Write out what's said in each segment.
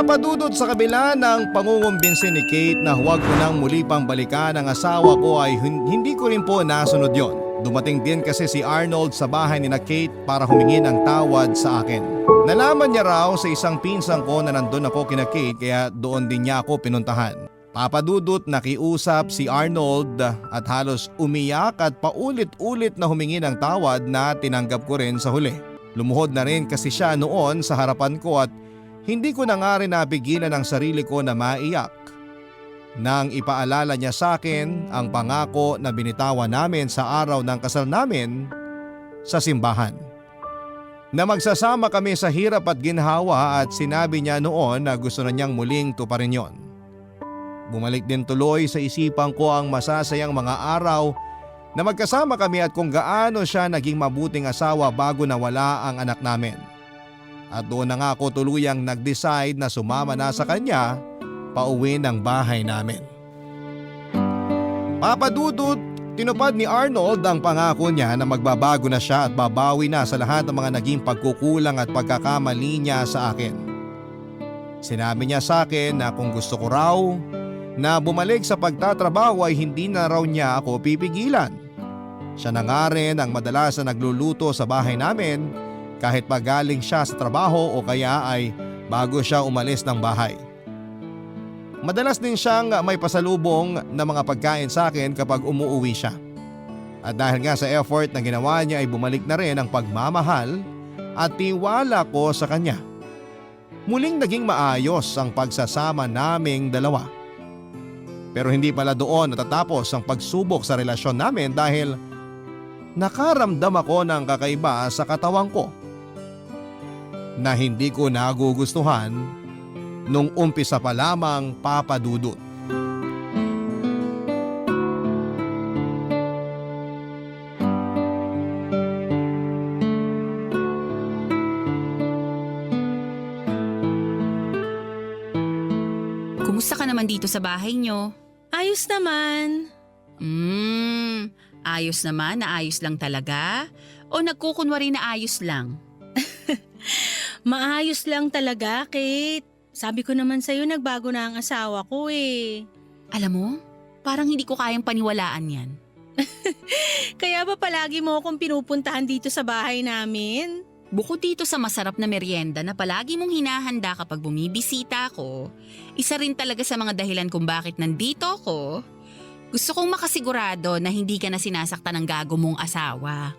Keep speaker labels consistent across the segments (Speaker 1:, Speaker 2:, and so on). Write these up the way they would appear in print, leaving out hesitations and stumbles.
Speaker 1: Papadudot sa kabila ng pangungumbinsi ni Kate na huwag ko nang muli pang balikan ang asawa ko ay hindi ko rin po nasunod yon. Dumating din kasi si Arnold sa bahay ni na Kate para humingi ng tawad sa akin. Nalaman niya raw sa isang pinsan ko na nandun ako kina Kate kaya doon din niya ako pinuntahan. Papadudot nakiusap si Arnold at halos umiyak at paulit-ulit na humingi ng tawad na tinanggap ko rin sa huli. Lumuhod na rin kasi siya noon sa harapan ko at hindi ko na nga rin napigilan ang sarili ko na maiyak. Nang ipaalala niya sa akin ang pangako na binitawan namin sa araw ng kasal namin sa simbahan. Na magsasama kami sa hirap at ginhawa at sinabi niya noon na gusto na niyang muling tuparin yon. Bumalik din tuloy sa isipan ko ang masasayang mga araw na magkasama kami at kung gaano siya naging mabuting asawa bago nawala ang anak namin. At doon na nga ako tuluyang nag-decide na sumama na sa kanya pauwi ng bahay namin. Papadudot, tinupad ni Arnold ang pangako niya na magbabago na siya at babawi na sa lahat ng mga naging pagkukulang at pagkakamali niya sa akin. Sinabi niya sa akin na kung gusto ko raw na bumalik sa pagtatrabaho ay hindi na raw niya ako pipigilan. Siya na nga rin ang madalas na nagluluto sa bahay namin kahit pagaling siya sa trabaho o kaya ay bago siya umalis ng bahay. Madalas din siyang may pasalubong na mga pagkain sa akin kapag umuuwi siya. At dahil nga sa effort na ginawa niya ay bumalik na rin ang pagmamahal at tiwala ko sa kanya. Muling naging maayos ang pagsasama naming dalawa. Pero hindi pala doon natatapos ang pagsubok sa relasyon namin dahil nakaramdam ako ng kakaiba sa katawan ko na hindi ko nagugustuhan nung umpisa pa lamang, Papadudot.
Speaker 2: Kumusta ka naman dito sa bahay nyo?
Speaker 3: Ayos naman.
Speaker 2: Ayos naman na ayos lang talaga? O nagkukunwari na ayos lang?
Speaker 3: Maayos lang talaga, Kate. Sabi ko naman sa'yo, nagbago na ang asawa ko eh.
Speaker 2: Alam mo, parang hindi ko kayang paniwalaan yan.
Speaker 3: Kaya ba palagi mo akong pinupuntahan dito sa bahay namin?
Speaker 2: Bukod dito sa masarap na merienda na palagi mong hinahanda kapag bumibisita ako, isa rin talaga sa mga dahilan kung bakit nandito ako, gusto kong makasigurado na hindi ka na sinasaktan ng gago mong asawa.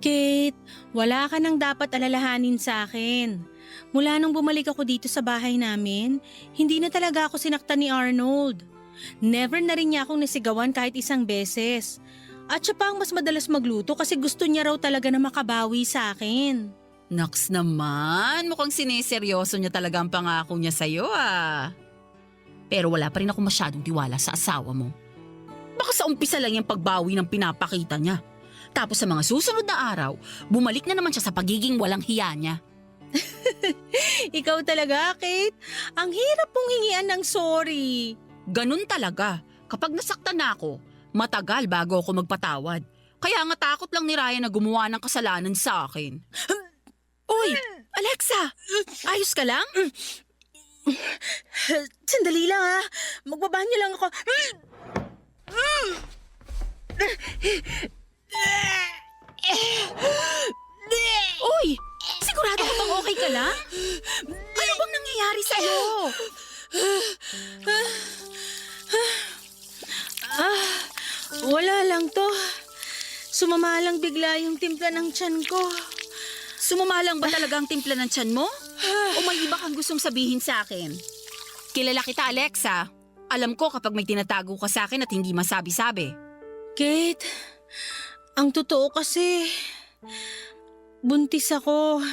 Speaker 3: Kate, wala ka nang dapat alalahanin sa akin. Mula nung bumalik ako dito sa bahay namin, hindi na talaga ako sinaktan ni Arnold. Never na rin niya akong nasigawan kahit isang beses. At siya pa ang mas madalas magluto kasi gusto niya raw talaga na makabawi sa akin.
Speaker 2: Naks naman, mukhang sineseryoso niya talaga ang pangako niya sa'yo ah. Pero wala pa rin ako masyadong tiwala sa asawa mo. Baka sa umpisa lang yung pagbawi ng pinapakita niya. Tapos sa mga susunod na araw, bumalik na naman siya sa pagiging walang hiya niya.
Speaker 3: Ikaw talaga, Kate. Ang hirap mong hingian ng sorry.
Speaker 2: Ganun talaga. Kapag nasaktan na ako, matagal bago ako magpatawad. Kaya nga takot lang ni Ryan na gumawa ng kasalanan sa akin. Uy! Alexa! Ayos ka lang?
Speaker 3: Sandali lang ha. Magbabanyo lang ako.
Speaker 2: Uy! Sigurado ka bang okay ka lang? Ano bang nangyayari sa'yo?
Speaker 3: Wala lang to. Sumama lang bigla yung timpla ng tiyan ko.
Speaker 2: Sumumalang ba talaga ang timpla ng tiyan mo? O may iba kang gustong sabihin sa akin? Kilala kita, Alexa. Alam ko kapag may tinatago ka sa akin at hindi masabi-sabi.
Speaker 3: Kate, ang totoo kasi, buntis ako.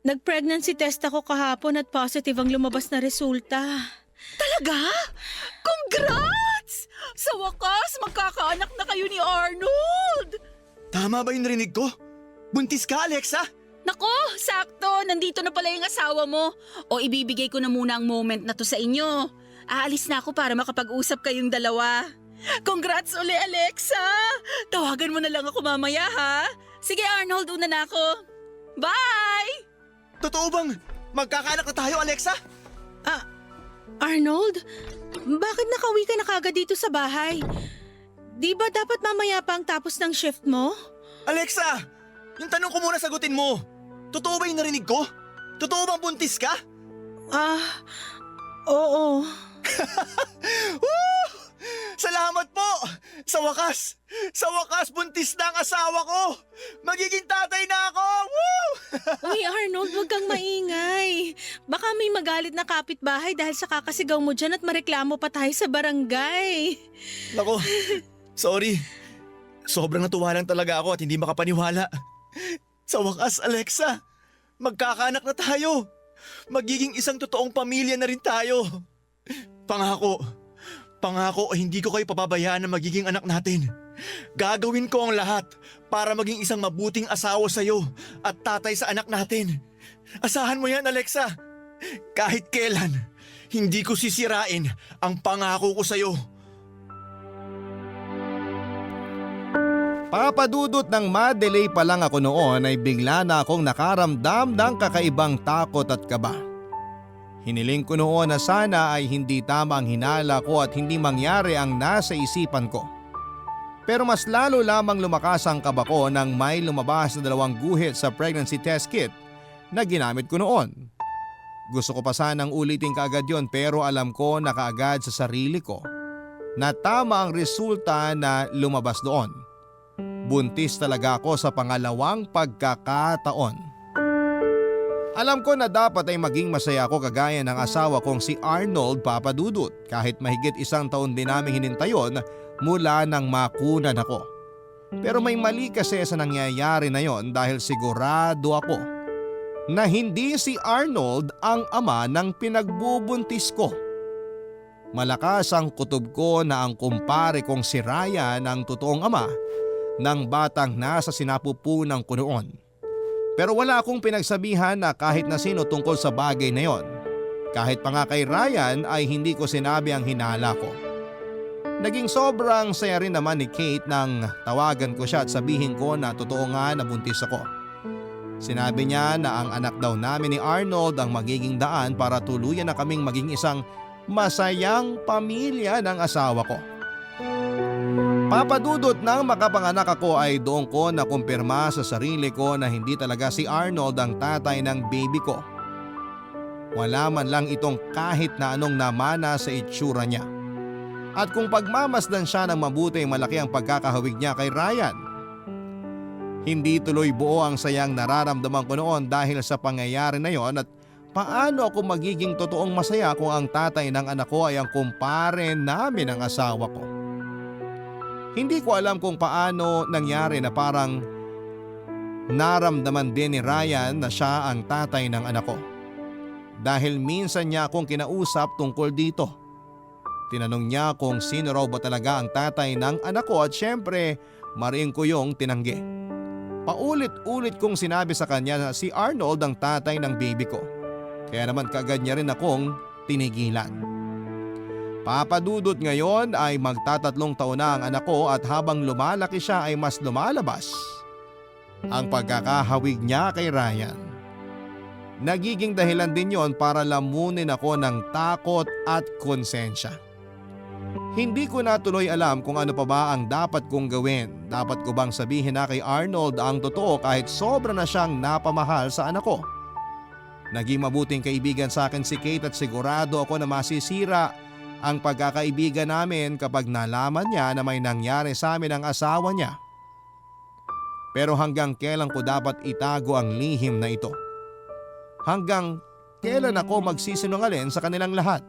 Speaker 3: Nag-pregnancy test ako kahapon at positive ang lumabas na resulta.
Speaker 2: Talaga? Congrats! Sa wakas, magkakaanak na kayo ni Arnold!
Speaker 4: Tama ba yung narinig ko? Buntis ka, Alexa?
Speaker 2: Nako, sakto. Nandito na pala yung asawa mo. O ibibigay ko na muna ang moment na to sa inyo. Aalis na ako para makapag-usap kayong dalawa. Congrats uli, Alexa! Tawagan mo na lang ako mamaya, ha? Sige, Arnold, una na ako. Bye!
Speaker 4: Totoo bang Magkakaanak na tayo, Alexa!
Speaker 3: Arnold, bakit nakauwi ka na kagad dito sa bahay? Di ba dapat mamaya pa ang tapos ng shift mo?
Speaker 4: Alexa! Yung tanong ko muna sagutin mo. Totoo ba yung narinig ko? Totoo bang buntis ka?
Speaker 3: Oo.
Speaker 4: Woo! Salamat po! Sa wakas buntis na ang asawa ko! Magiging tatay na ako! Woo!
Speaker 3: Uy, Arnold, huwag kang maingay. Baka may magalit na kapitbahay dahil sa kakasigaw mo dyan at mareklamo pa tayo sa barangay.
Speaker 4: Nako, sorry. Sobrang natuwa lang talaga ako at hindi makapaniwala. Sa wakas, Alexa, magkakaanak na tayo. Magiging isang totoong pamilya na rin tayo. Pangako, hindi ko kayo papabayaan na magiging anak natin. Gagawin ko ang lahat para maging isang mabuting asawa sa'yo at tatay sa anak natin. Asahan mo yan, Alexa. Kahit kailan, hindi ko sisirain ang pangako ko sa'yo.
Speaker 1: Papadudot ng ma-delay pa lang ako noon ay bigla na akong nakaramdam ng kakaibang takot at kaba. Hiniling ko noon na sana ay hindi tama ang hinala ko at hindi mangyari ang nasa isipan ko. Pero mas lalo lamang lumakas ang kaba ko nang may lumabas na 2 guhit sa pregnancy test kit na ginamit ko noon. Gusto ko pa sanang ulitin kaagad yon pero alam ko na kaagad sa sarili ko na tama ang resulta na lumabas doon. Buntis talaga ako sa pangalawang pagkakataon. Alam ko na dapat ay maging masaya ako kagaya ng asawa kong si Arnold Papadudut kahit mahigit 1 taon din namin hinintayon mula nang makunan ako. Pero may mali kasi sa nangyayari na yon dahil sigurado ako na hindi si Arnold ang ama ng pinagbubuntis ko. Malakas ang kutob ko na ang kumpare kong si Ryan ang totoong ama ng batang nasa sinapupunan ko noon. Pero wala akong pinagsabihan na kahit na sino tungkol sa bagay na yon. Kahit pa nga kay Ryan ay hindi ko sinabi ang hinala ko. Naging sobrang saya rin naman ni Kate nang tawagan ko siya at sabihin ko na totoo nga na buntis ako. Sinabi niya na ang anak daw namin ni Arnold ang magiging daan para tuluyan na kaming maging isang masayang pamilya ng asawa ko. Papadudot nang makapanganak ako ay doon ko nakumpirma sa sarili ko na hindi talaga si Arnold ang tatay ng baby ko. Wala man lang itong kahit na anong namana sa itsura niya. At kung pagmamasdan siya ng mabuti malaki ang pagkakahawig niya kay Ryan. Hindi tuloy buo ang sayang nararamdaman ko noon dahil sa pangyayari na yon at paano ako magiging totoong masaya kung ang tatay ng anak ko ay ang kumpare namin ng asawa ko. Hindi ko alam kung paano nangyari na parang naramdaman din ni Ryan na siya ang tatay ng anak ko. Dahil minsan niya akong kinausap tungkol dito. Tinanong niya kung sino raw ba talaga ang tatay ng anak ko at syempre mariin ko yung tinanggi. Paulit-ulit kong sinabi sa kanya na si Arnold ang tatay ng baby ko. Kaya naman kaagad niya rin akong tinigilan. Papadudot ngayon ay magta-3 taon na ang anak ko at habang lumalaki siya ay mas lumalabas ang pagkakahawig niya kay Ryan. Nagiging dahilan din yon para lamunin ako ng takot at konsensya. Hindi ko na tuloy alam kung ano pa ba ang dapat kong gawin. Dapat ko bang sabihin na kay Arnold ang totoo kahit sobra na siyang napamahal sa anak ko? Naging mabuting kaibigan sa akin si Kate at sigurado ako na masisira ang pagkakaibigan namin kapag nalaman niya na may nangyari sa amin ang asawa niya. Pero hanggang kailan ko dapat itago ang lihim na ito? Hanggang kailan ako magsisinungaling sa kanilang lahat?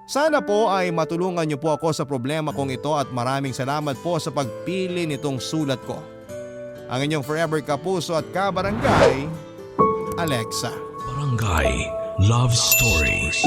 Speaker 1: Sana po ay matulungan niyo po ako sa problema kong ito at maraming salamat po sa pagpili nitong sulat ko. Ang inyong forever kapuso at kabarangay, Alexa.
Speaker 5: Barangay Love Stories.